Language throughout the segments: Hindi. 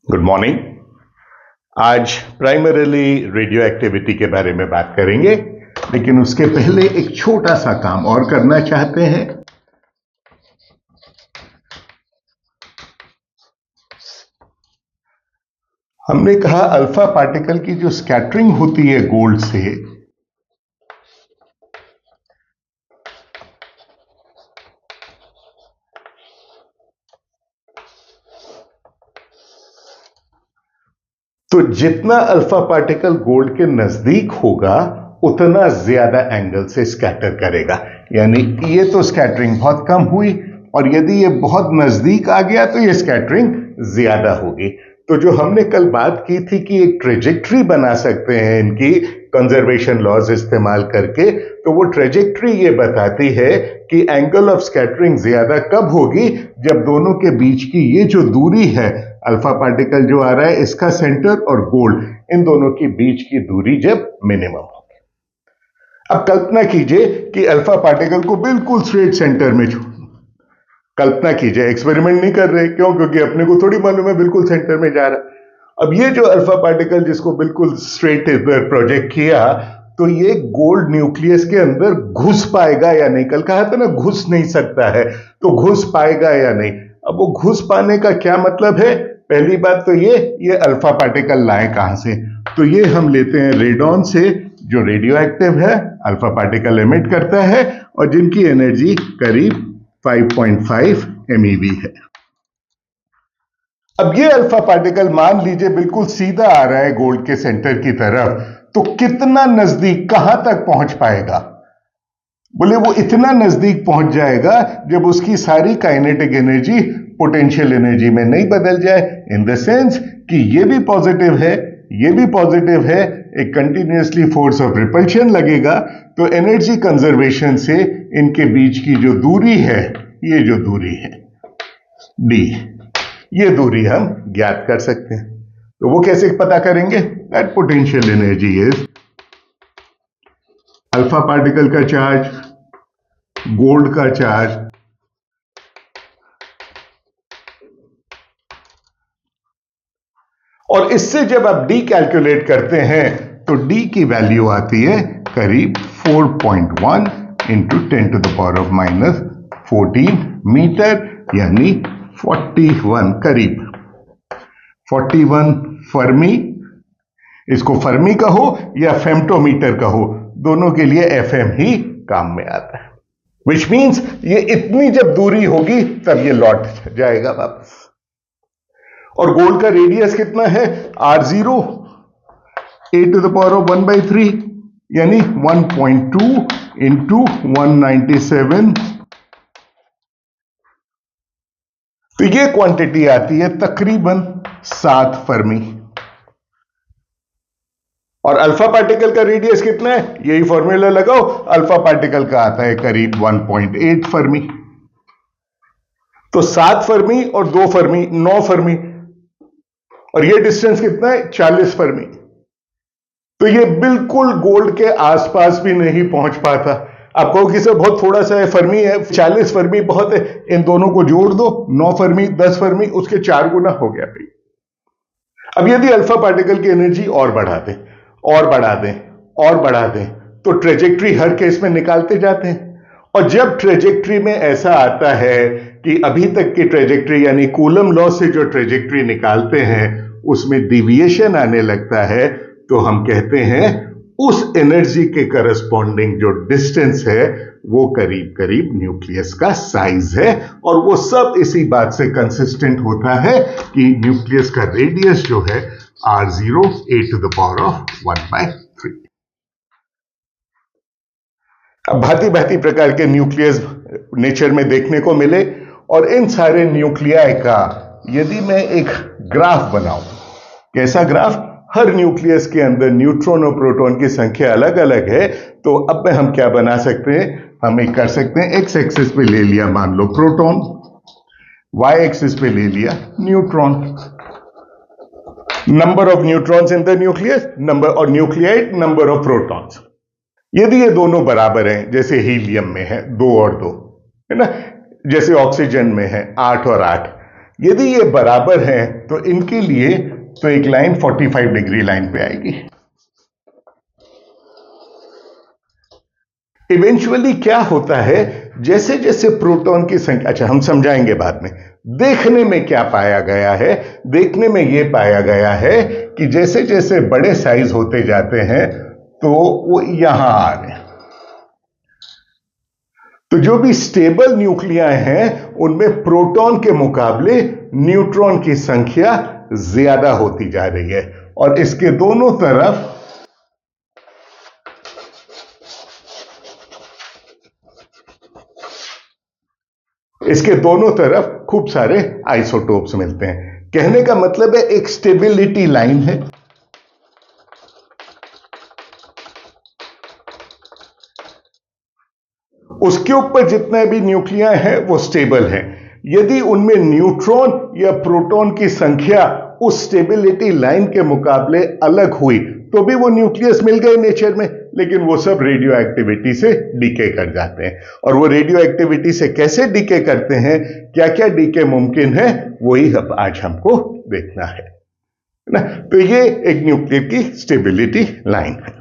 Good morning. आज प्राइमरीली रेडियो एक्टिविटी के बारे में बात करेंगे, लेकिन उसके पहले एक छोटा सा काम और करना चाहते हैं। हमने कहा अल्फा पार्टिकल की जो स्कैटरिंग होती है गोल्ड से, तो जितना अल्फा पार्टिकल गोल्ड के नजदीक होगा उतना ज्यादा एंगल से स्कैटर करेगा। यानी ये तो स्कैटरिंग बहुत कम हुई, और यदि ये बहुत नजदीक आ गया तो ये स्कैटरिंग ज्यादा होगी। तो जो हमने कल बात की थी कि एक ट्रेजेक्ट्री बना सकते हैं इनकी कंजर्वेशन लॉज इस्तेमाल करके, तो वो ट्रेजेक्ट्री ये बताती है कि एंगल ऑफ स्कैटरिंग ज्यादा कब होगी, जब दोनों के बीच की ये जो दूरी है, अल्फा पार्टिकल जो आ रहा है इसका सेंटर और गोल्ड, इन दोनों के बीच की दूरी जब मिनिमम हो। अब कल्पना कीजिए कि अल्फा पार्टिकल को बिल्कुल स्ट्रेट सेंटर में कल्पना कीजिए, एक्सपेरिमेंट नहीं कर रहे, क्यों? क्योंकि अपने को थोड़ी मालूम है बिल्कुल सेंटर में जा रहा। अब ये जो अल्फा पार्टिकल जिसको बिल्कुल स्ट्रेट इधर प्रोजेक्ट किया, तो ये गोल्ड न्यूक्लियस के अंदर घुस पाएगा या नहीं? कल कहा था ना घुस नहीं सकता है, तो घुस पाएगा या नहीं? अब वो घुस पाने का क्या मतलब है? पहली बात तो ये अल्फा पार्टिकल लाए कहां से? तो ये हम लेते हैं रेडॉन से, जो रेडियो एक्टिव है, अल्फा पार्टिकल एमिट करता है, और जिनकी एनर्जी करीब 5.5 MeV है। अब ये अल्फा पार्टिकल मान लीजिए बिल्कुल सीधा आ रहा है गोल्ड के सेंटर की तरफ, तो कितना नजदीक, कहां तक पहुंच पाएगा? बोले वो इतना नजदीक पहुंच जाएगा जब उसकी सारी काइनेटिक एनर्जी पोटेंशियल एनर्जी में नहीं बदल जाए। इन द सेंस कि ये भी पॉजिटिव है, ये भी पॉजिटिव है, एक कंटिन्यूअसली फोर्स ऑफ रिपल्शन लगेगा, तो एनर्जी कंजर्वेशन से इनके बीच की जो दूरी है, ये जो दूरी है d, ये दूरी हम ज्ञात कर सकते हैं। तो वो कैसे पता करेंगे? That potential energy is alpha particle का चार्ज, गोल्ड का चार्ज, और इससे जब आप d कैलकुलेट करते हैं तो d की वैल्यू आती है करीब 4.1 इंटू 10⁻⁻14 मीटर, यानी 41, करीब 41 फर्मी। इसको फर्मी कहो या फेम्टोमीटर कहो, दोनों के लिए FM ही काम में आता है। विच मीन्स ये इतनी जब दूरी होगी तब ये लौट जाएगा वापस। और गोल्ड का रेडियस कितना है? R0 a⁻⁻⁴, यानी 1.2 इंटू 197। तो ये क्वांटिटी आती है तकरीबन 7 फर्मी। और अल्फा पार्टिकल का रेडियस कितना है? यही फॉर्मूला लगाओ, अल्फा पार्टिकल का आता है करीब 1.8 फर्मी। तो 7 फर्मी और 2 फर्मी, 9 फर्मी, और ये डिस्टेंस कितना है? 40 फर्मी। तो ये बिल्कुल गोल्ड के आसपास भी नहीं पहुंच पाता। आप कहो कि सर बहुत थोड़ा सा है, फर्मी है, 40 फर्मी बहुत है, इन दोनों को जोड़ दो, 9 फर्मी 10 फर्मी, उसके 4 गुना हो गया भाई। अब यदि अल्फा पार्टिकल की एनर्जी और बढ़ा दें और बढ़ा दें और बढ़ा दें, तो ट्रेजेक्ट्री हर केस में निकालते जाते हैं। और जब ट्रेजेक्ट्री में ऐसा आता है कि अभी तक की ट्रेजेक्ट्री, यानी कूलम लॉ से जो ट्रेजेक्ट्री निकालते हैं, उसमें डिविएशन आने लगता है, तो हम कहते हैं उस एनर्जी के करस्पॉन्डिंग जो डिस्टेंस है वो करीब करीब न्यूक्लियस का साइज है। और वो सब इसी बात से कंसिस्टेंट होता है कि न्यूक्लियस का रेडियस जो है R0 a⁻⁻⁴। अब भांति भांति प्रकार के न्यूक्लियस नेचर में देखने को मिले, और इन सारे न्यूक्लियाई का यदि मैं एक ग्राफ बनाऊं, कैसा ग्राफ? हर न्यूक्लियस के अंदर न्यूट्रॉन और प्रोटॉन की संख्या अलग अलग है। तो अब हम क्या बना सकते हैं? हम एक कर सकते हैं, एक्स एक्सिस पे ले लिया मान लो प्रोटॉन, वाई एक्सिस पे ले लिया neutron, number of neutrons in the nucleus, number और न्यूक्लियाइड नंबर ऑफ प्रोटॉन्स। यदि ये दोनों बराबर हैं, जैसे हीलियम में है 2 और 2, है ना, जैसे ऑक्सीजन में है 8 और 8, यदि ये बराबर है तो इनके लिए तो एक लाइन 45 डिग्री लाइन पे आएगी। इवेंचुअली क्या होता है, जैसे जैसे प्रोटॉन की संख्या, अच्छा हम समझाएंगे बाद में, देखने में क्या पाया गया है, देखने में यह पाया गया है कि जैसे जैसे बड़े साइज होते जाते हैं तो वो यहां आ रहे हैं। तो जो भी स्टेबल न्यूक्लियाई हैं उनमें प्रोटॉन के मुकाबले न्यूट्रॉन की संख्या ज्यादा होती जा रही है, और इसके दोनों तरफ खूब सारे आइसोटोप्स मिलते हैं। कहने का मतलब है एक स्टेबिलिटी लाइन है। उसके ऊपर जितने भी न्यूक्लियाई हैं वो स्टेबल हैं। यदि उनमें न्यूट्रॉन या प्रोटॉन की संख्या उस स्टेबिलिटी लाइन के मुकाबले अलग हुई तो भी वो न्यूक्लियस मिल गए नेचर में, लेकिन वो सब रेडियो एक्टिविटी से डीके कर जाते हैं। और वो रेडियो एक्टिविटी से कैसे डीके करते हैं, क्या क्या डीके मुमकिन है, वही अब आज हमको देखना है ना। तो ये एक न्यूक्लियर की स्टेबिलिटी लाइन है।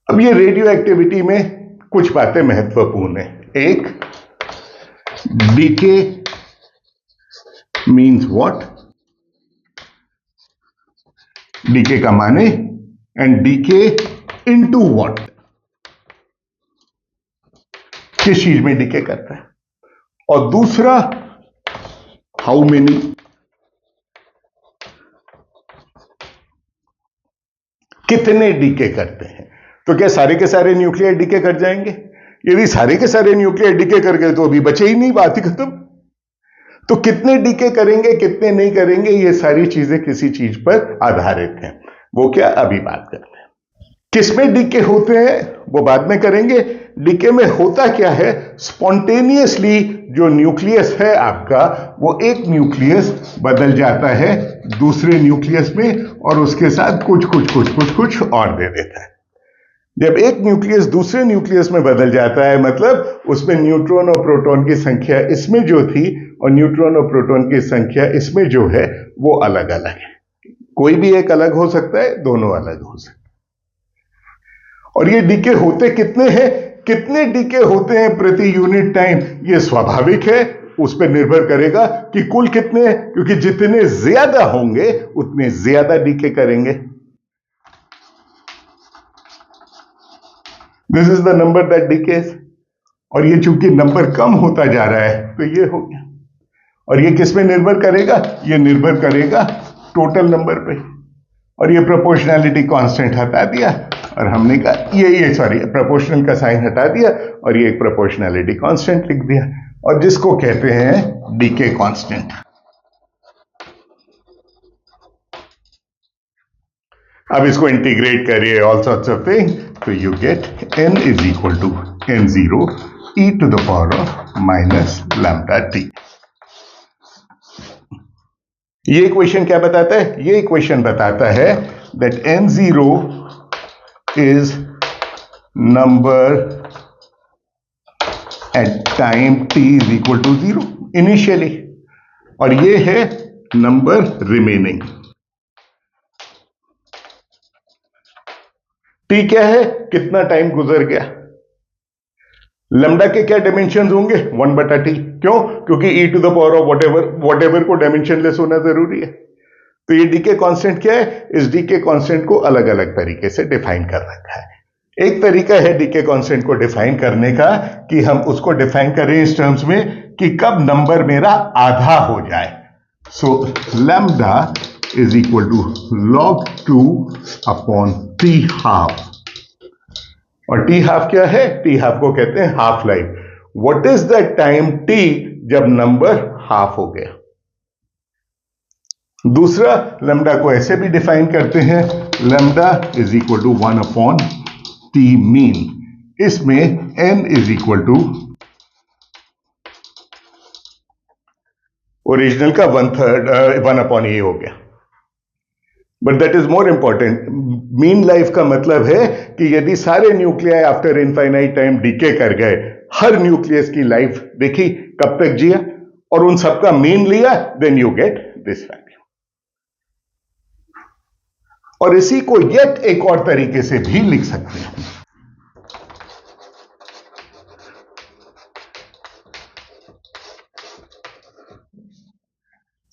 अब ये रेडियो एक्टिविटी में कुछ बातें महत्वपूर्ण है। एक, डीके मीन्स व्हाट, डीके का माने, एंड डीके इनटू व्हाट, किस चीज में डीके करता है। और दूसरा, हाउ मेनी, कितने डीके करते हैं। तो क्या सारे के सारे न्यूक्लियर डीके कर जाएंगे? यदि सारे के सारे न्यूक्लियर डीके कर गए तो अभी बचे ही नहीं, बात ही खत्म। तो कितने डीके करेंगे, कितने नहीं करेंगे, ये सारी चीजें किसी चीज पर आधारित हैं। वो क्या, अभी बात करते हैं। किसमें डीके होते हैं वो बाद में करेंगे। डीके में होता क्या है, स्पॉन्टेनियसली जो न्यूक्लियस है आपका, वो एक न्यूक्लियस बदल जाता है दूसरे न्यूक्लियस में, और उसके साथ कुछ और दे देता है। जब एक न्यूक्लियस दूसरे न्यूक्लियस में बदल जाता है, मतलब उसमें न्यूट्रॉन और प्रोटॉन की संख्या इसमें जो थी और न्यूट्रॉन और प्रोटॉन की संख्या इसमें जो है वो अलग अलग है। कोई भी एक अलग हो सकता है, दोनों अलग हो सकते हैं। और ये डीके होते कितने हैं, कितने डीके होते हैं प्रति यूनिट टाइम, ये स्वाभाविक है, उस पर निर्भर करेगा कि कुल कितने हैं, क्योंकि जितने ज्यादा होंगे उतने ज्यादा डीके करेंगे। This is the number that decays. और ये चूंकि नंबर कम होता जा रहा है तो ये हो गया। और ये किस में निर्भर करेगा, ये निर्भर करेगा टोटल नंबर पे। और ये प्रोपोर्शनैलिटी कांस्टेंट हटा दिया, और हमने कहा ये प्रोपोर्शनल का साइन हटा दिया, और ये एक प्रोपोर्शनैलिटी कांस्टेंट लिख दिया, और जिसको कहते हैं डीके कांस्टेंट। अब इसको इंटीग्रेट करिए ऑल सॉर्ट्स ऑफ थिंग, तो you get n is equal to n0 e to the power of minus lambda T. ये इक्वेशन क्या बताता है, ये इक्वेशन बताता है that n0 is number at time t is equal to 0 initially, और ये है नंबर रिमेनिंग। t क्या है, कितना टाइम गुजर गया। लैम्डा के क्या डायमेंशंस होंगे, 1/t। क्यों, क्योंकि e to the power of whatever को डायमेंशनलेस होना जरूरी है। तो ये डीके कांस्टेंट क्या है, इस डीके कांस्टेंट को अलग अलग तरीके से डिफाइन कर रखा है। एक तरीका है डीके कांस्टेंट को डिफाइन करने का कि हम उसको डिफाइन करें इस टर्म्स में कि कब नंबर मेरा आधा हो जाए। So lambda is equal to log 2 upon t half. और t हाफ क्या है, t हाफ को कहते हैं half life. What is the time t जब नंबर हाफ हो गया। दूसरा, लैम्डा को ऐसे भी डिफाइन करते हैं, lambda is equal to 1 upon T mean. इसमें n is equal to original का 1 अपॉन ए हो गया, but that is more important. Mean life का मतलब है कि यदि सारे nuclei after infinite time decay कर गए, हर न्यूक्लियस की लाइफ देखी कब तक जिया, और उन सबका मीन लिया, then you get this value. और इसी को येट एक और तरीके से भी लिख सकते हैं।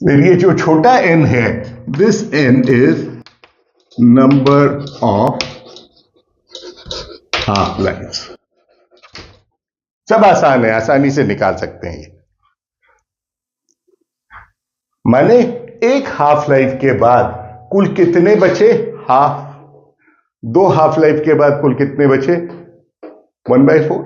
ये जो छोटा n है, this n is number of half life. सब आसान है, आसानी से निकाल सकते हैं ये। माने एक हाफ लाइफ के बाद कुल कितने बचे? हाफ। दो हाफ लाइफ के बाद कुल कितने बचे? 1/4,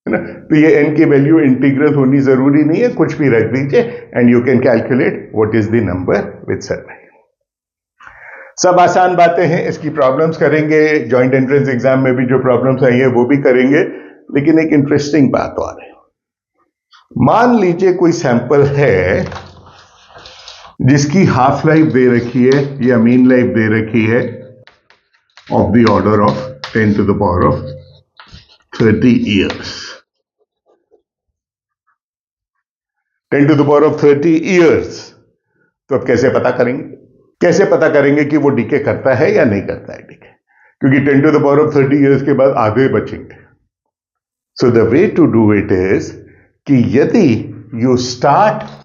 है ना। तो ये n की वैल्यू इंटीग्रल होनी जरूरी नहीं है, कुछ भी रख दीजिए and you can calculate what is the number with survive. सब आसान बातें हैं, इसकी प्रॉब्लम्स करेंगे, जॉइंट एंट्रेंस एग्जाम में भी जो प्रॉब्लम्स आई है वो भी करेंगे। लेकिन एक इंटरेस्टिंग बात और है, मान लीजिए कोई सैंपल है जिसकी हाफ लाइफ दे रखी है या मीन लाइफ दे रखी है of the order of 10 to the power of 30 years। 10 to the power of 30 years। तो अब कैसे पता करेंगे? कैसे पता करेंगे कि वो डीके करता है या नहीं करता है डीके? क्योंकि 10 to the power of 30 years के बाद आधे बचेंगे। So the way to do it is कि यदि you start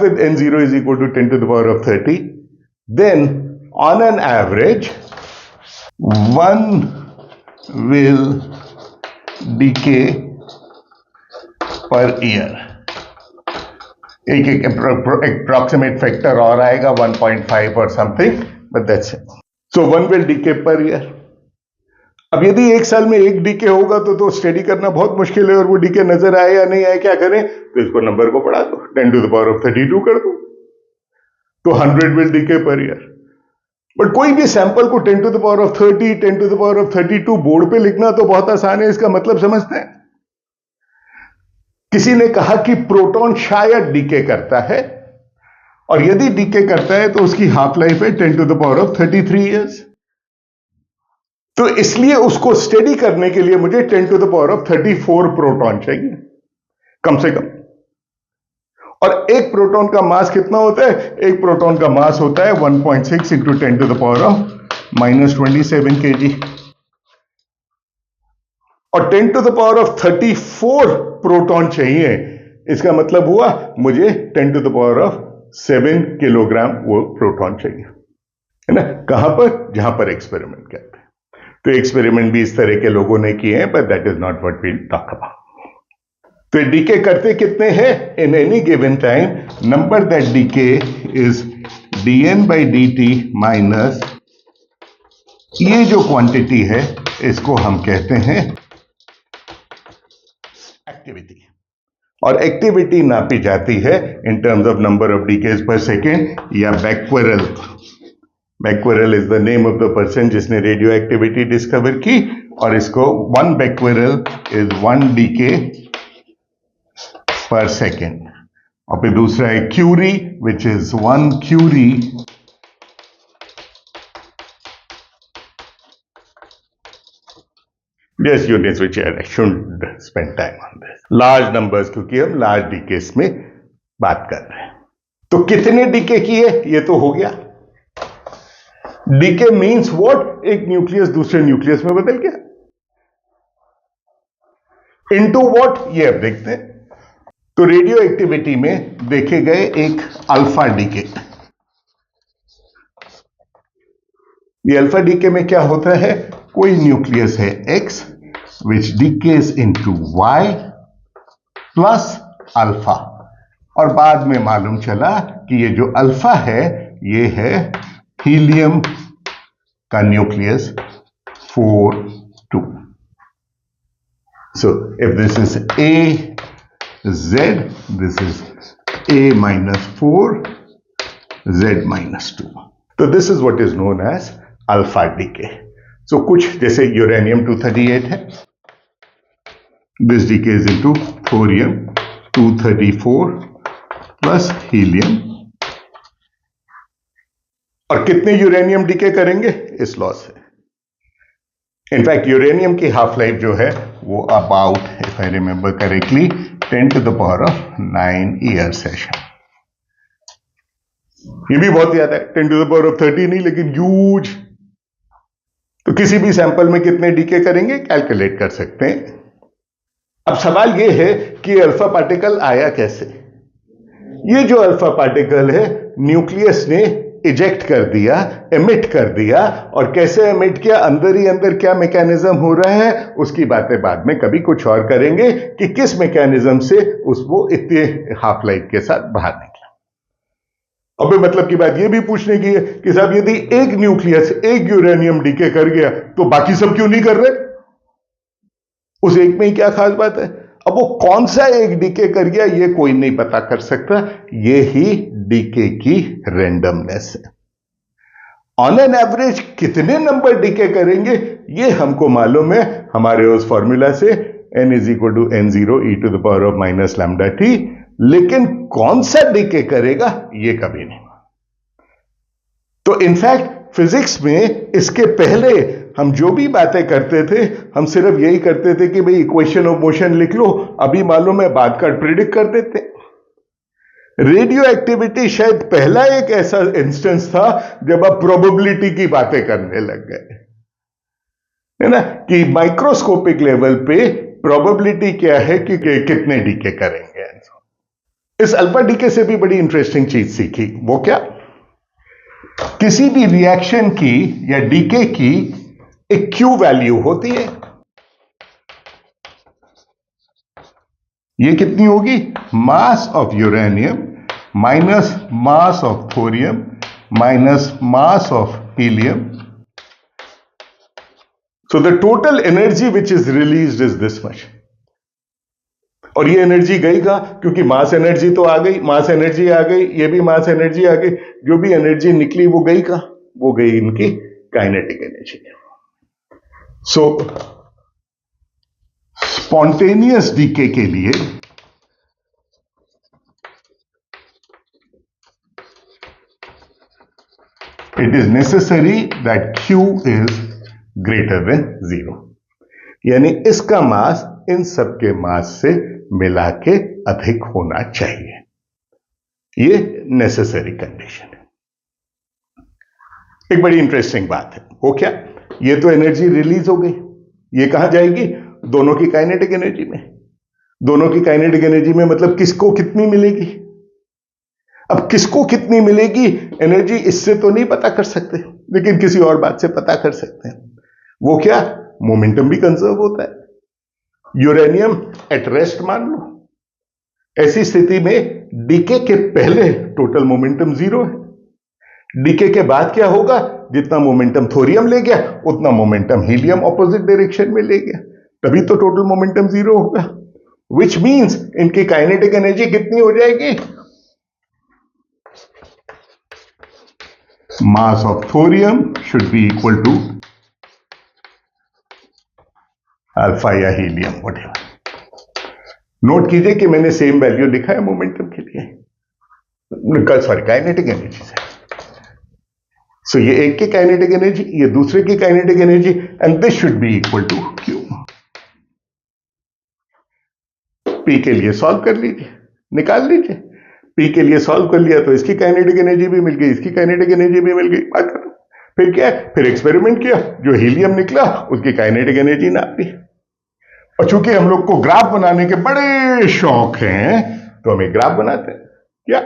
with n0 is equal to 10 to the power of 30, then on an average, one will decay per year। एक approximate factor और आएगा 1.5 or something, but that's it। So one will decay per year। अब यदि एक साल में एक डीके होगा तो स्टडी करना बहुत मुश्किल है, और वो डीके नजर आए या नहीं आए क्या करें? तो इसको नंबर को बढ़ा दो, 10 to the power of 32 कर दो, तो 100 will decay per year. But कोई भी सैंपल को 10 to the power of 30, 10 to the power of 32 board पे लिखना तो बहुत आसान है। इसका मतलब समझते हैं? किसी ने कहा कि प्रोटॉन शायद डीके करता है, और यदि डीके करता है तो उसकी हाफ लाइफ है 10 to the power of 33 years. तो इसलिए उसको स्टडी करने के लिए मुझे 10 to the power of 34 proton चाहिए कम से कम। और एक प्रोटॉन का मास कितना होता है? एक प्रोटॉन का मास होता है 1.6 into 10 to the power of -27 kg। और 10 to the power of 34 proton चाहिए, इसका मतलब हुआ मुझे 10 to the power of 7 kilogram वो प्रोटॉन चाहिए, है ना। कहां पर? जहां पर एक्सपेरिमेंट करते हैं। तो एक्सपेरिमेंट भी इस तरह के लोगों ने किए हैं, but that is not what we talk about. तो डीके करते कितने हैं in any given time? Number that decay is dn by dt minus ये जो क्वांटिटी है इसको हम कहते हैं एक्टिविटी। और एक्टिविटी नापी जाती है in terms of number of decays per second या becquerel. Becquerel is the name of the person जिसने रेडियो एक्टिविटी डिस्कवर की, और इसको 1 becquerel is 1 decay per second. और फिर दूसरा है curie, which is 1 curie just units which I shouldn't spend time on this. Large numbers, क्योंकि हम लार्ज डीकेस में बात कर रहे हैं। तो कितने डीके किए ये तो हो गया। Decay means what? एक न्यूक्लियस दूसरे न्यूक्लियस में बदल गया। Into what? ये अब देखते हैं। तो रेडियो एक्टिविटी में देखे गए एक अल्फा डीके। ये अल्फा डीके में क्या होता है? कोई न्यूक्लियस है X which decays into Y plus alpha, और बाद में मालूम चला कि ये जो अल्फा है ये है हीलियम का nucleus 4 2। So if this is A Z, this is A minus 4 Z minus 2। तो this is what is known as alpha decay. So कुछ जैसे यूरेनियम 238 है, this decays into thorium 234 plus helium और कितने यूरेनियम डीके करेंगे इस लॉ से। इनफैक्ट यूरेनियम की हाफ लाइफ जो है वो about, if I remember correctly, 10⁻9 years है। ये भी बहुत ज्यादा है, 10⁻30 नहीं, लेकिन ह्यूज। तो किसी भी सैंपल में कितने डीके करेंगे कैलकुलेट कर सकते हैं। अब सवाल यह है कि अल्फा पार्टिकल आया कैसे। ये जो अल्फा पार्टिकल है न्यूक्लियस ने इजेक्ट कर दिया, एमिट कर दिया, और कैसे एमिट किया, अंदर ही अंदर क्या मैकेनिज्म हो रहा है उसकी बातें बाद में कभी कुछ और करेंगे कि किस मैकेनिज्म से उसको इतने हाफ लाइफ के साथ बाहर निकला। अबे मतलब की बात यह भी पूछने की है कि साहब यदि एक न्यूक्लियस एक यूरेनियम डीके कर गया तो बाकी सब क्यों नहीं कर रहे? उस एक में ही क्या खास बात है? अब वो कौन सा एक डीके कर गया ये कोई नहीं पता कर सकता, ये ही डीके की रेंडमनेस है। ऑन एन एवरेज कितने नंबर डीके करेंगे ये हमको मालूम है हमारे उस फॉर्मूला से, n = n0 e⁻ λt, लेकिन कौन सा डीके करेगा ये कभी नहीं। तो इनफैक्ट फिजिक्स में इसके पहले हम जो भी बातें करते थे हम सिर्फ यही करते थे कि भाई इक्वेशन ऑफ मोशन लिख लो, अभी मालूम है बाद का प्रिडिक्ट कर देते। रेडियो एक्टिविटी शायद पहला एक ऐसा इंस्टेंस था जब आप प्रोबेबिलिटी की बातें करने लग गए, है ना, कि माइक्रोस्कोपिक लेवल पे प्रोबेबिलिटी क्या है कि कितने डीके करेंगे। इस अल्फा डीके से भी बड़ी इंटरेस्टिंग चीज सीखी। वो क्या? किसी भी रिएक्शन की या डीके की एक क्यू वैल्यू होती है। ये कितनी होगी? Mass of uranium minus mass of thorium minus mass of helium, so the total energy which is released is this much. और ये एनर्जी गई कहां? क्योंकि मास एनर्जी तो आ गई, मास एनर्जी आ गई, ये भी मास एनर्जी आ गई, जो भी एनर्जी निकली वो गई कहां? वो गई इनकी kinetic energy. So spontaneous DK के लिए it is necessary that Q is greater than 0, यानी इसका मास इन सबके मास से मिला के अधिक होना चाहिए। ये नेसेसरी कंडीशन है। एक बड़ी इंटरेस्टिंग बात है, वो क्या? ये तो एनर्जी रिलीज हो गई, ये कहां जाएगी? दोनों की काइनेटिक एनर्जी में। दोनों की काइनेटिक एनर्जी में मतलब किसको कितनी मिलेगी? अब किसको कितनी मिलेगी एनर्जी इससे तो नहीं पता कर सकते, लेकिन किसी और बात से पता कर सकते हैं। वो क्या? मोमेंटम भी कंजर्व होता है। यूरेनियम एट रेस्ट मान लो, ऐसी स्थिति में डीके के पहले टोटल मोमेंटम 0 है। डीके के बाद क्या होगा? जितना मोमेंटम थोरियम ले गया उतना मोमेंटम हीलियम ऑपोजिट डायरेक्शन में ले गया, तभी तो टोटल मोमेंटम 0 होगा। विच मीन्स इनकी काइनेटिक एनर्जी कितनी हो जाएगी? Mass of thorium should be equal to alpha या हीलियम, व्हाटएवर। नोट कीजिए कि मैंने सेम वैल्यू लिखा है मोमेंटम के लिए, सॉरी काइनेटिक एनर्जी से। सो ये एक की काइनेटिक एनर्जी, ये दूसरे की kinetic energy, and this should be equal to Q। P के लिए सॉल्व कर लीजिए, निकाल लीजिए। P के लिए सॉल्व कर लिया तो इसकी काइनेटिक एनर्जी भी मिल गई, इसकी काइनेटिक एनर्जी भी मिल गई, बात करो। फिर क्या है? फिर एक्सपेरिमेंट किया, जो हीलियम निकला उसकी काइनेटिक एनर्जी नापी। और चूंकि हम लोग को ग्राफ बनाने के बड़े शौक हैं तो हम एक ग्राफ बनाते हैं। क्या?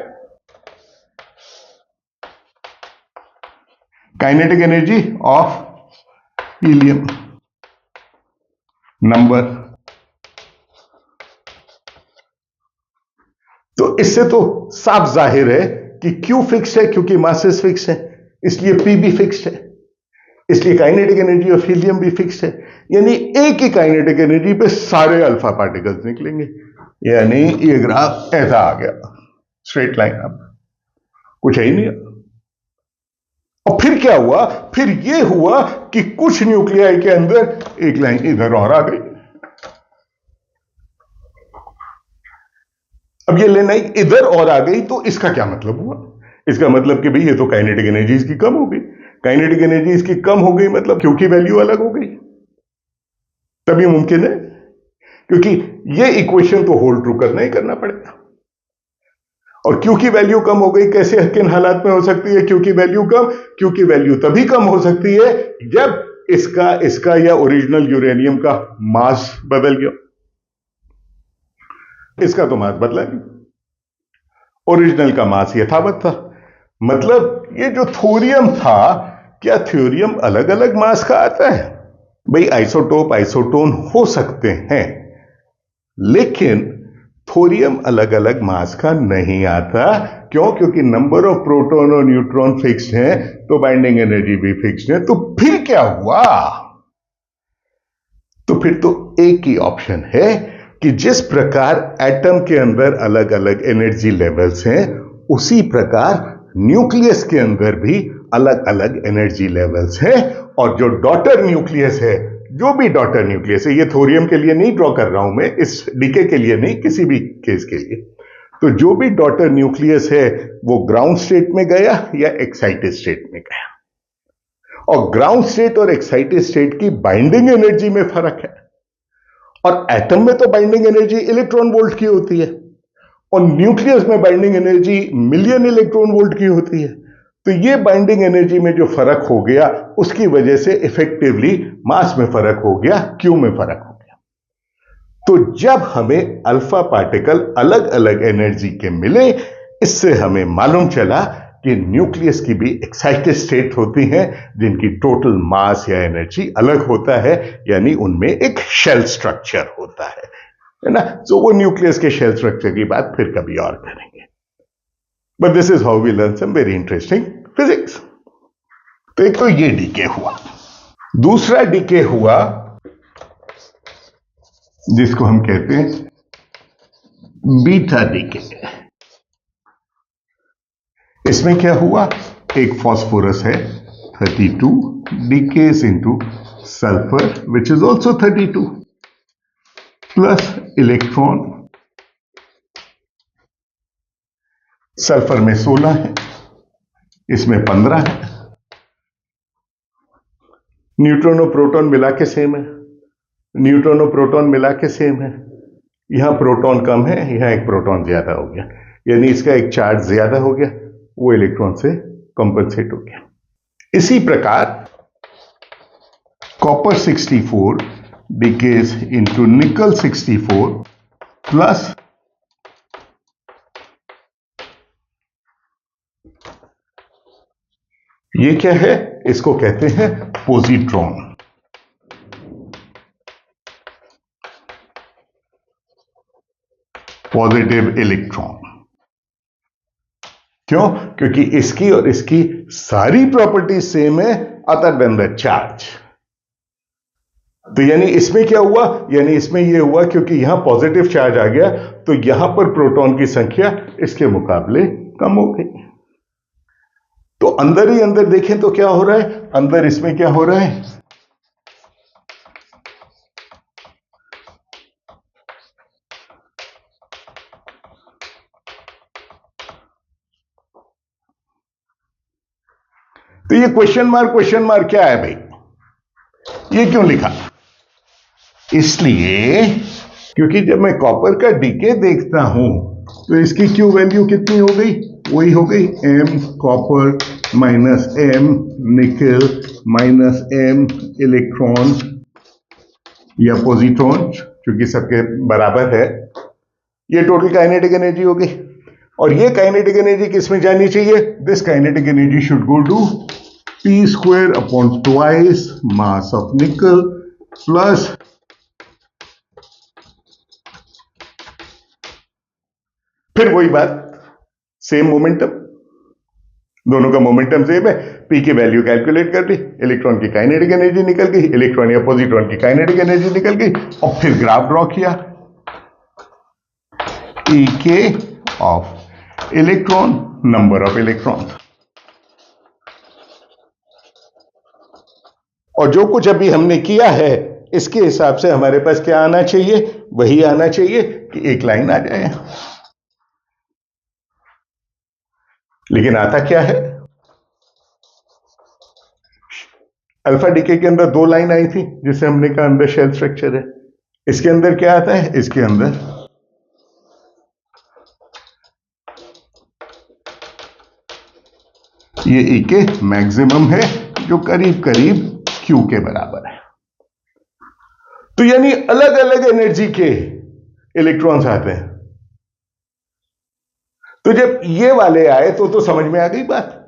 Kinetic energy of helium number. तो इससे तो साफ जाहिर है कि Q फिक्स है क्योंकि मासेस फिक्स है, इसलिए P भी फिक्स है, इसलिए काइनेटिक एनर्जी ऑफ हीलियम भी फिक्स है। यानी एक ही काइनेटिक एनर्जी पे सारे अल्फा पार्टिकल्स निकलेंगे। यानी ये ग्राफ ऐसा आ गया, स्ट्रेट लाइन, अब कुछ है ही नहीं। और फिर क्या हुआ? फिर ये हुआ कि कुछ न्यूक्लियाई के अंदर एक लाइन इधर और आ गई। अब ये लाइन इधर और आ गई तो इसका क्या मतलब हुआ? इसका मतलब कि भाई ये तो काइनेटिक एनर्जी इसकी कम हो गई। काइनेटिक एनर्जी इसकी कम हो गई मतलब क्यू की वैल्यू अलग हो गई, तभी मुमकिन है, क्योंकि ये इक्वेशन तो होल्ड ट्रू करना ही करना पड़ेगा। और क्यू की वैल्यू कम हो गई, कैसे किन हालात में हो सकती है क्यू की वैल्यू कम? क्यू की वैल्यू तभी कम हो सकती है जब इसका या ओरिजिनल यूरेनियम का मास बदल गया। इसका तो मास बदला नहीं, ओरिजिनल का मास यथावत था। मतलब ये जो थोरियम था, क्या थ्योरियम अलग अलग मास का आता है? भाई आइसोटोप आइसोटोन हो सकते हैं, लेकिन थोरियम अलग अलग मास का नहीं आता। क्यों? क्योंकि नंबर ऑफ प्रोटॉन और न्यूट्रॉन फिक्स्ड है, तो बाइंडिंग एनर्जी भी फिक्स्ड है। तो फिर क्या हुआ? तो फिर तो एक ही ऑप्शन है कि जिस प्रकार एटम के अंदर अलग अलग एनर्जी लेवल्स हैं, उसी प्रकार न्यूक्लियस के अंदर भी अलग अलग एनर्जी लेवल्स हैं। और जो डॉटर न्यूक्लियस है, जो भी डॉटर न्यूक्लियस है, ये थोरियम के लिए नहीं ड्रॉ कर रहा हूं मैं, इस डीके के लिए नहीं, किसी भी केस के लिए, तो जो भी डॉटर न्यूक्लियस है वो ग्राउंड स्टेट में गया या एक्साइटेड स्टेट में गया। और ग्राउंड स्टेट और एक्साइटेड स्टेट की बाइंडिंग एनर्जी में फर्क है। और एटम में तो बाइंडिंग एनर्जी इलेक्ट्रॉन वोल्ट की होती है, और न्यूक्लियस में binding energy million electron volt की होती है। तो ये बाइंडिंग एनर्जी में जो फर्क हो गया, उसकी वजह से इफेक्टिवली मास में फर्क हो गया, क्यू में फर्क हो गया। तो जब हमें अल्फा पार्टिकल अलग अलग एनर्जी के मिले, इससे हमें मालूम चला कि न्यूक्लियस की भी एक्साइटेड स्टेट होती हैं, जिनकी टोटल मास या एनर्जी अलग होता है, यानी उनमें एक शेल स्ट्रक्चर होता है ना। तो वो न्यूक्लियस के शेल स्ट्रक्चर की बात फिर कभी और करेंगे। But this is how we learn some very interesting physics. तो एक तो ये डीके हुआ, दूसरा डीके हुआ जिसको हम कहते हैं बीटा डीके। इसमें क्या हुआ? एक फास्फोरस है 32 decays into sulfur which is also 32 plus electron. Sulphur में 16 है, इसमें 15 है। न्यूट्रॉन और प्रोटॉन मिला के सेम है, न्यूट्रॉन और प्रोटॉन मिला के सेम है। यहां प्रोटॉन कम है, यहां एक प्रोटॉन ज्यादा हो गया, यानी इसका एक चार्ज ज्यादा हो गया, वो इलेक्ट्रॉन से कंपनसेट हो गया। इसी प्रकार कॉपर 64 डिकेज इनटू निकल 64 प्लस ये क्या है? इसको कहते हैं पोजिट्रॉन। Positive electron. क्यों? क्योंकि इसकी और इसकी सारी प्रॉपर्टी सेम है अदर देन द चार्ज। तो यानी इसमें क्या हुआ? यानी इसमें यह हुआ क्योंकि यहां पॉजिटिव चार्ज आ गया, तो यहां पर प्रोटॉन की संख्या इसके मुकाबले कम हो गई। तो अंदर ही अंदर देखें तो क्या हो रहा है? अंदर इसमें क्या हो रहा है? तो ये क्वेश्चन मार्क क्या है भाई? ये क्यों लिखा? इसलिए क्योंकि जब मैं कॉपर का डीके देखता हूं तो इसकी क्यू वैल्यू कितनी हो गई? वही हो गई m कॉपर माइनस m निकल माइनस m इलेक्ट्रॉन या पोजिट्रॉन, क्योंकि सबके बराबर है। ये टोटल काइनेटिक एनर्जी हो गई। और ये काइनेटिक एनर्जी किसमें जानी चाहिए? This kinetic energy should go to p squared upon twice mass of nickel plus फिर वही बात, सेम मोमेंटम, दोनों का मोमेंटम सेम है। पी की वैल्यू कैलकुलेट कर ली, इलेक्ट्रॉन की काइनेटिक एनर्जी निकल गई, इलेक्ट्रॉन या पॉजिट्रॉन की काइनेटिक एनर्जी निकल गई, और फिर ग्राफ ड्रॉ किया ई के of electron, number of electron. और जो कुछ अभी हमने किया है, इसके हिसाब से हमारे पास क्या आना चाहिए? वही आना चाहिए कि एक लाइन आ जाए। लेकिन आता क्या है, अल्फा डीके के अंदर दो लाइन आई थी जिसे हमने कहा अंदर शेल स्ट्रक्चर है। इसके अंदर क्या आता है, इसके अंदर ये ई के मैक्सिमम है जो करीब करीब क्यू के बराबर है। तो यानी अलग अलग एनर्जी के इलेक्ट्रॉन्स आते हैं। तो जब ये वाले आए तो समझ में आ गई बात।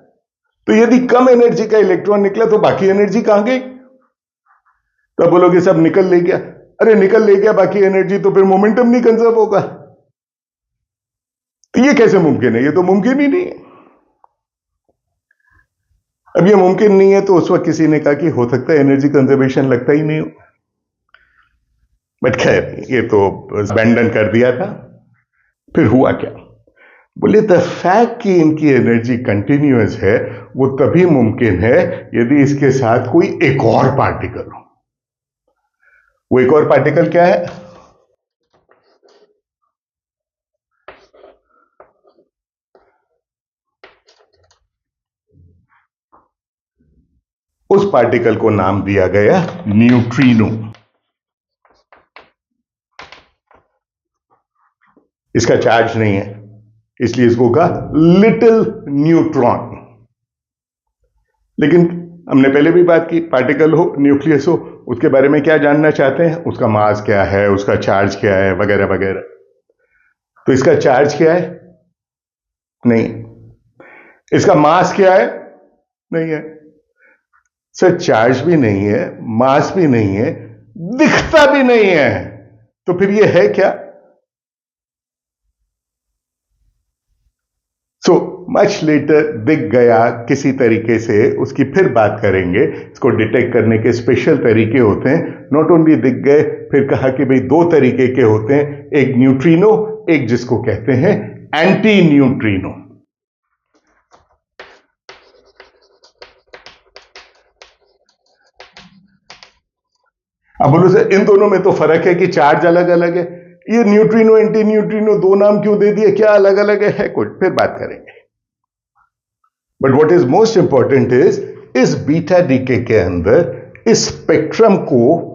तो यदि कम एनर्जी का इलेक्ट्रॉन निकला तो बाकी एनर्जी कहां गई? तो बोलोगे सब निकल ले गया। अरे निकल ले गया बाकी एनर्जी, तो फिर मोमेंटम नहीं कंजर्व होगा। तो ये कैसे मुमकिन है? ये तो मुमकिन ही नहीं है। अब ये मुमकिन नहीं है तो उस वक्त किसी ने कहा कि हो सकता है एनर्जी कंजर्वेशन लगता ही नहीं हो। बट खैर ये तो अबैंडन कर दिया था। फिर हुआ क्या? बोले द फैक्ट कि इनकी एनर्जी कंटिन्यूअस है वो तभी मुमकिन है यदि इसके साथ कोई एक और पार्टिकल हो। वो एक और पार्टिकल क्या है? उस पार्टिकल को नाम दिया गया न्यूट्रिनो। इसका चार्ज नहीं है इसलिए इसको कहा लिटिल न्यूट्रॉन। लेकिन हमने पहले भी बात की, पार्टिकल हो न्यूक्लियस हो उसके बारे में क्या जानना चाहते हैं? उसका मास क्या है, उसका चार्ज क्या है, वगैरह वगैरह। तो इसका चार्ज क्या है? नहीं। इसका मास क्या है? नहीं है। सर चार्ज भी नहीं है, मास भी नहीं है, दिखता भी नहीं है, तो फिर ये है क्या? सो मच लेटर दिख गया किसी तरीके से, उसकी फिर बात करेंगे। इसको डिटेक्ट करने के स्पेशल तरीके होते हैं। नॉट ओनली दिख गए, फिर कहा कि भाई दो तरीके के होते हैं, एक न्यूट्रिनो, एक जिसको कहते हैं एंटी न्यूट्रिनो। अब बोलो सर इन दोनों में तो फर्क है कि चार्ज अलग अलग है, ये न्यूट्रिनो एंटी न्यूट्रिनो दो नाम क्यों दे दिए, क्या अलग अलग है कुछ, फिर बात करेंगे। But what is most important इस बीटा डीके के अंदर इस स्पेक्ट्रम को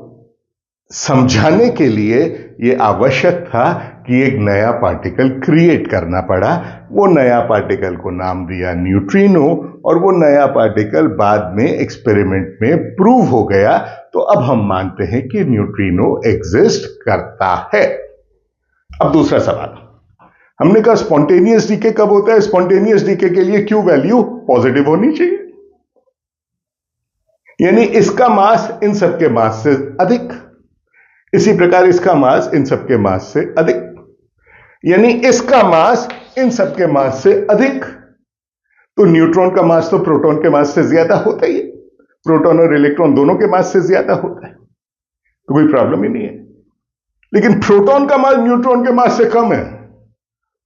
समझाने के लिए यह आवश्यक था कि एक नया पार्टिकल क्रिएट करना पड़ा। वो नया पार्टिकल को नाम दिया न्यूट्रिनो, और वो नया पार्टिकल बाद में एक्सपेरिमेंट में प्रूव हो गया। तो अब हम मानते हैं कि न्यूट्रिनो एग्जिस्ट करता है। अब दूसरा सवाल, हमने कहा स्पॉन्टेनियस डीके कब होता है? स्पॉन्टेनियस डीके के लिए क्यू वैल्यू पॉजिटिव होनी चाहिए, यानी इसका मास इन सबके मास से अधिक, इसी प्रकार इसका मास इन सबके मास से अधिक, यानी इसका मास इन सबके मास से अधिक। तो न्यूट्रॉन का मास तो प्रोटॉन के मास से ज्यादा होता ही है, प्रोटॉन और इलेक्ट्रॉन दोनों के मास से ज्यादा होता है, तो कोई प्रॉब्लम ही नहीं है। लेकिन प्रोटॉन का मास न्यूट्रॉन के मास से कम है,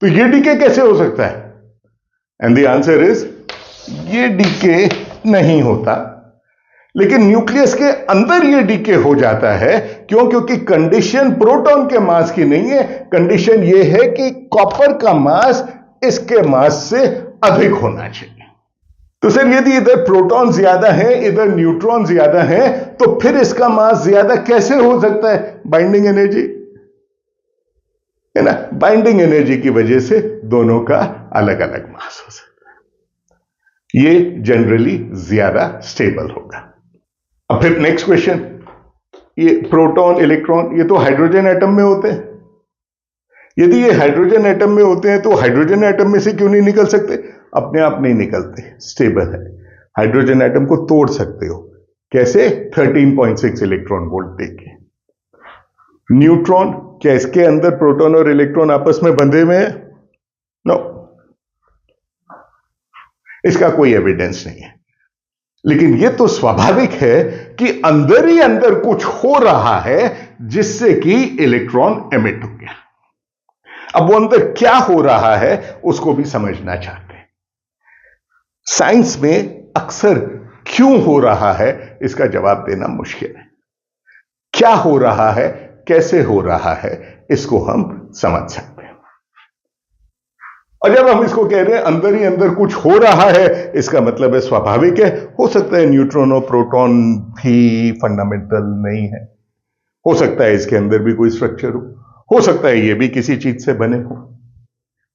तो ये डीके कैसे हो सकता है? एंड द आंसर इज ये डीके नहीं होता। लेकिन न्यूक्लियस के अंदर ये डीके हो जाता है। क्यों? क्योंकि कंडीशन प्रोटॉन के मास की नहीं है, कंडीशन ये है कि कॉपर का मास इसके मास से अधिक होना चाहिए। तो सर यदि इधर प्रोटॉन ज्यादा है इधर न्यूट्रॉन ज्यादा है, तो फिर इसका मास ज्यादा कैसे हो सकता है? बाइंडिंग एनर्जी है ना, बाइंडिंग एनर्जी की वजह से दोनों का अलग अलग मास हो सकता है। ये जनरली ज्यादा स्टेबल होगा। अब फिर नेक्स्ट क्वेश्चन, ये प्रोटॉन इलेक्ट्रॉन ये तो हाइड्रोजन एटम में होते हैं। यदि ये हाइड्रोजन एटम में होते हैं तो हाइड्रोजन एटम में से क्यों नहीं निकल सकते? अपने आप नहीं निकलते, स्टेबल है। हाइड्रोजन एटम को तोड़ सकते हो, कैसे? 13.6 इलेक्ट्रॉन वोल्ट देके। न्यूट्रॉन, क्या इसके अंदर प्रोटॉन और इलेक्ट्रॉन आपस में बंधे हुए हैं? नो, इसका कोई एविडेंस नहीं है। लेकिन यह तो स्वाभाविक है कि अंदर ही अंदर कुछ हो रहा है जिससे कि इलेक्ट्रॉन एमिट हो गया। अब वो अंदर क्या हो रहा है उसको भी समझना चाहते हैं। साइंस में अक्सर क्यों हो रहा है इसका जवाब देना मुश्किल है। क्या हो रहा है, कैसे हो रहा है, इसको हम समझ सकते हैं। और जब हम इसको कह रहे हैं अंदर ही अंदर कुछ हो रहा है, इसका मतलब है स्वाभाविक है। हो सकता है न्यूट्रॉन और प्रोटॉन भी फंडामेंटल नहीं है, हो सकता है इसके अंदर भी कोई स्ट्रक्चर हो सकता है ये भी किसी चीज से बने हो।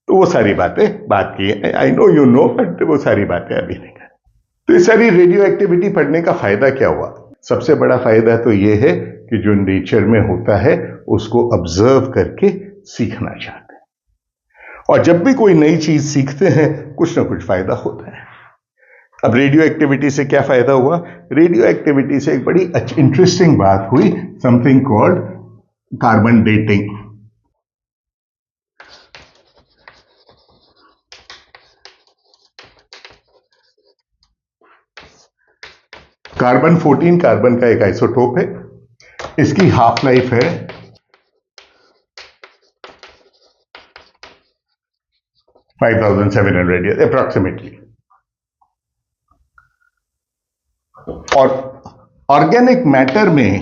तो वो सारी बातें बात की है, I know you know, but वो सारी बातें अभी नहीं कर। तो इस सारी रेडियो एक्टिविटी पढ़ने का फायदा क्या हुआ? सबसे बड़ा फायदा तो ये है कि जो नेचर में होता है उसको ऑब्जर्व करके सीखना चाहते हैं, और जब भी कोई नई चीज सीखते हैं कुछ ना कुछ फायदा होता है। अब रेडियो एक्टिविटी से क्या फायदा हुआ? रेडियो एक्टिविटी से एक बड़ी इंटरेस्टिंग बात हुई, something called carbon dating. Carbon 14 carbon का एक आइसोटोप है, इसकी हाफ लाइफ है 5700 ईयर अप्रोक्सीमेटली। और ऑर्गेनिक मैटर में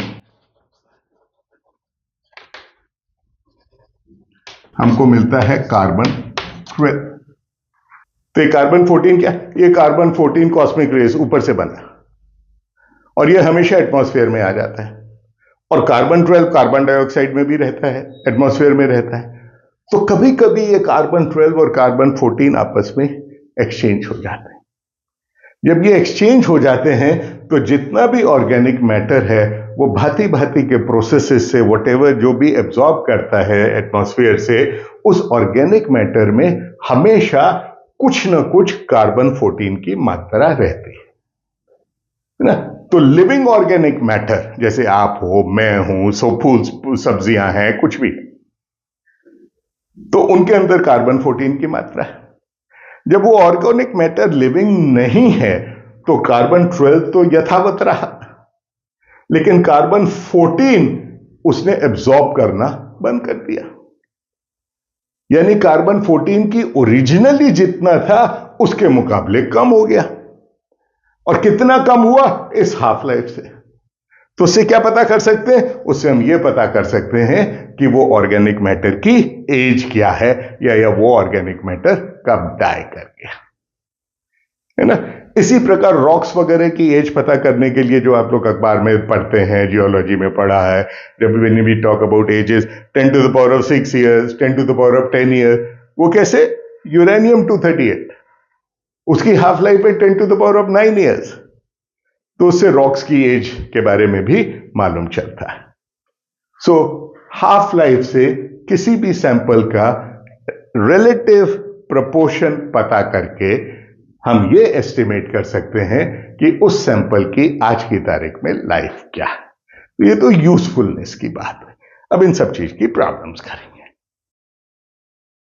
हमको मिलता है कार्बन 12। तो ये कार्बन 14 क्या? ये कार्बन 14 कॉस्मिक रेज ऊपर से बना, और ये हमेशा एटमॉस्फेयर में आ जाता है। और कार्बन 12 कार्बन डाइऑक्साइड में भी रहता है, एटमॉस्फेयर में रहता है। तो कभी कभी ये कार्बन 12 और कार्बन 14 आपस में एक्सचेंज हो जाते हैं। जब ये एक्सचेंज हो जाते हैं तो जितना भी ऑर्गेनिक मैटर है वो भांति भांति के प्रोसेसेस से व्हाटएवर जो भी एब्जॉर्ब करता है एटमॉस्फेयर से, उस ऑर्गेनिक मैटर में हमेशा कुछ न कुछ कार्बन 14 की मात्रा रहती है ना। तो लिविंग ऑर्गेनिक मैटर जैसे आप हो, मैं हूं, फूल सब्जियां हैं, कुछ भी, तो उनके अंदर कार्बन 14 की मात्रा है। जब वो ऑर्गेनिक मैटर लिविंग नहीं है तो कार्बन 12 तो यथावत रहा, लेकिन कार्बन 14 उसने एब्जॉर्ब करना बंद कर दिया। यानी कार्बन 14 की ओरिजिनली जितना था उसके मुकाबले कम हो गया। और कितना कम हुआ? इस हाफ लाइफ से। तो उससे क्या पता कर सकते हैं? उससे हम ये पता कर सकते हैं कि वो ऑर्गेनिक मैटर की एज क्या है, या वो ऑर्गेनिक मैटर कब डाई कर गया, है ना। इसी प्रकार रॉक्स वगैरह की एज पता करने के लिए जो आप लोग अखबार में पढ़ते हैं, जियोलॉजी में पढ़ा है, जब when we talk about ages 10 to the power of 6 years, 10 to the power of 10 years, वो कैसे? यूरेनियम 238 उसकी हाफ लाइफ है 10 to the power of 9 years। तो उससे रॉक्स की एज के बारे में भी मालूम चलता है। सो हाफ लाइफ से किसी भी सैंपल का रिलेटिव प्रोपोर्शन पता करके हम ये एस्टिमेट कर सकते हैं कि उस सैंपल की आज की तारीख में लाइफ क्या है। ये तो यूजफुलनेस की बात है। अब इन सब चीज की प्रॉब्लम्स करेंगे।